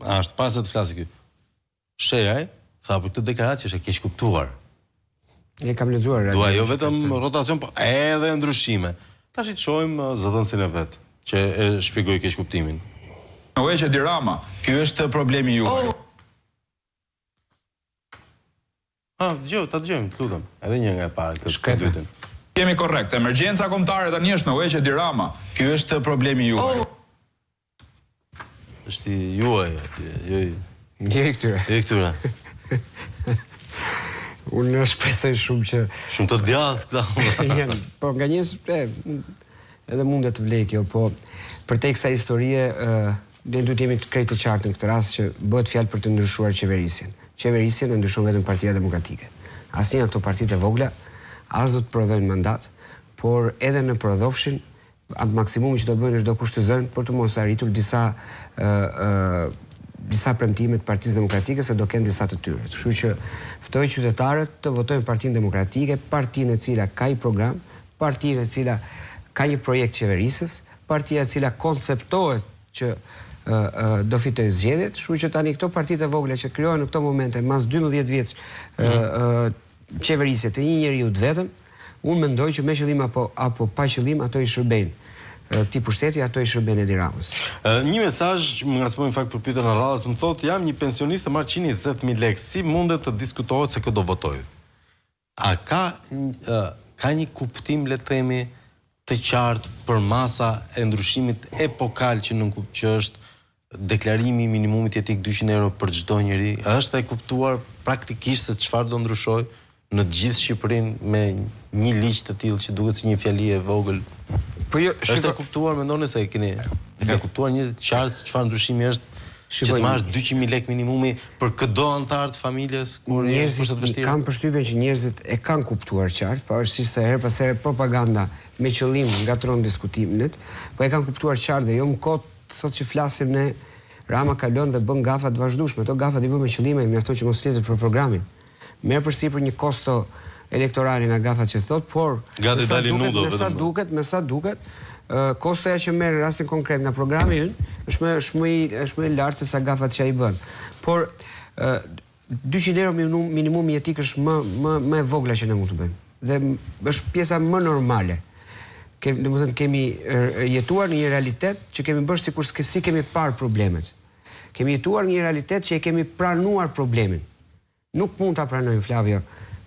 Ashtë pas të flasi ky. Shejaj, tha për këtë deklaratë që është e keq kuptuar. E kam lexuar. Dua jo vetëm rotacion, po edhe ndryshime. Tash i çojmë zëdhënësin e vet, që e shpjegoi keq kuptimin. Hoxha Edi Rama, ky është problemi juaj. Ta dëgjojmë, të lutem. Edhe një nga e parë këtë dytën. Kemi korrekt. Emergjenca kombëtare tani është me Hoxha Edi Rama. Ky është problemi juaj. Është i juaj, Je këtyre. Unë shpresoj shumë që... Shumë të djathtë këta. Po nga njës, edhe mundet të vlej kjo, po për te kësa historie, ne duhet jemi të krejtë të qartë në këtë rast që bëhet fjalë për të ndryshuar qeverisjen. Qeverisjen e ndryshon vetëm Partia Demokratike. Asnjë nga këto partitë e vogla, as do të prodhojnë mandat, por edhe në prodhofshin, maksimumi që do bëjnë është do kushtëzojnë për të mos arritur disa premtime të Partisë Demokratike se do kenë disa të tyre. Kështu që ftoj qytetarët të votojnë Partinë Demokratike, partinë e cila ka një program, partinë e cila ka një projekt qeverisës, partia e cila konceptohet që do fitoj zgjedhjet, kështu që tani këto partitë e vogla që krijohen në këto momente mas 12 vjeç qeverisje të një njeriu të vetëm, unë mendoj që me qëllim apo pa qëllim ato i shërbejnë këtij pushteti, ato i shërben Edi Ramës. Një mesazh që më ngacmoi në fakt për pyetjen e radhës, më thotë jam një pensionist të marr 120.000 lekë, si mundet të diskutohet se kë do votoj? A ka një kuptim, le të themi, të qartë për masa e ndryshimit epokal që është deklarimi i minimumit jetik 200 euro për çdo njeri? Është e kuptuar praktikisht se çfarë do ndryshoj në gjithë Shqipërinë me një ligj të tillë që duket si një fjali e vogël? Po jo, është e kuptuar, mendoni se e ka kuptuar njerëzit qartë çfarë ndryshimi është që të marrësh 200.000 lekë minimumi për çdo antar të familjes kur është vështirë? Kam përshtypjen që njerëzit e kanë kuptuar qartë, pavarësisht se her pas here propaganda me qëllim ngatron diskutimin, po e kanë kuptuar qartë dhe jo më kot sot që flasim ne Rama ka lënë dhe bën gafa të vazhdueshme. Ato gafat i bën me qëllime, mjafton që mos flitet për programin. Merr përsipër një kosto elektorale nga gafat që thot, por me sa duket, kostoja që merr rastin konkret nga programi ynë është më i lartë se sa gafat që ai bën. Por 200 euro minimumi jetik është më e vogla që ne mund të bëjmë. Dhe është pjesa më normale. Domethënë kemi jetuar në një realitet që kemi bërë sikur si kemi parë problemet. Kemi jetuar në një realitet që e kemi pranuar problemin. Nuk mund ta pranojmë, Flavio,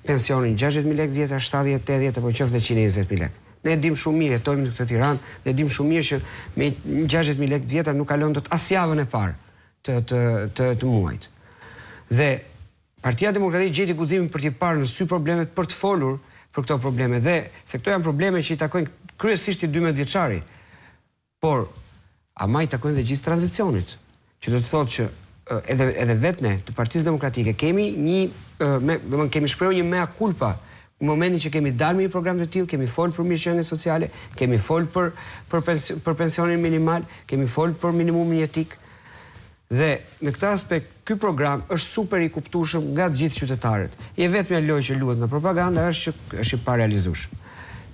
pensionin 60.000 lekë vjetra, 70, 80 apo qoftë 120.000 lekë. Ne dim shumë mirë, jetojmë në këtë Tiranë, ne dim shumë mirë që me 60.000 lekë vjetra nuk kalon dot as javën e parë të muajit. Dhe Partia Demokratike gjeti guximin për të parë në sy problemet, për të folur për këto probleme, dhe se këto janë probleme që i takojnë kryesisht i 12 vjeçari. Por ama i takojnë dhe gjithë tranzicionit, që do të thotë që edhe vetë ne të Partisë Demokratike kemi shprehur një mea culpa në momentin që kemi dalë me një program të tillë, kemi folur për mirëqenie sociale, kemi folur për pensionin minimal, kemi folur për minimumin jetik. Dhe në këtë aspekt ky program është super i kuptueshëm nga të gjithë qytetarët. Je vetëm lojë që luhet në propaganda është që është i parealizueshëm.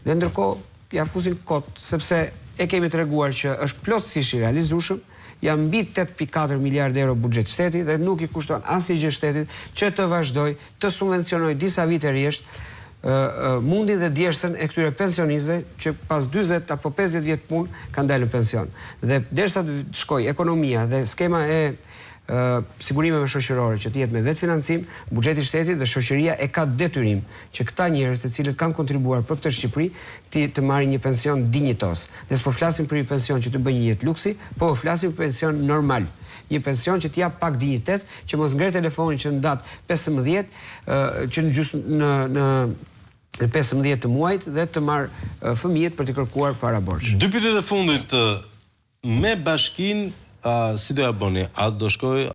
Dhe ndërkohë ja fusin kot, sepse e kemi treguar që është plotësisht i realizueshëm. Janë mbi 8.4 miliardë euro buxhet shteti dhe nuk i kushton asnjë gjë shtetit që të vazhdoj të subvencionojë disa vite rresht mundin dhe djersën e këtyre pensionistëve që pas 40 apo 50 vjet punë kanë dalë në pension. Dhe derisa të shkojë ekonomia dhe skema e sigurimeve shoqërore që të jetë me vetë financim, buxheti i shtetit dhe shoqëria e ka detyrim që këta njerëz të cilët kanë kontribuar për këtë Shqipëri të marrin një pension dinjitos. Ne s'po flasim për një pension që të bëjë një jetë luksi, po flasim për pension normal. Një pension që t'jap pak dinjitet, që mos ngre telefonin që në datë 15, që në 15 të muajit dhe të marrë fëmijët për të kërkuar para borxh. Dy pyetjet e fundit me bashkinë, si do ja bëni? A do shkoj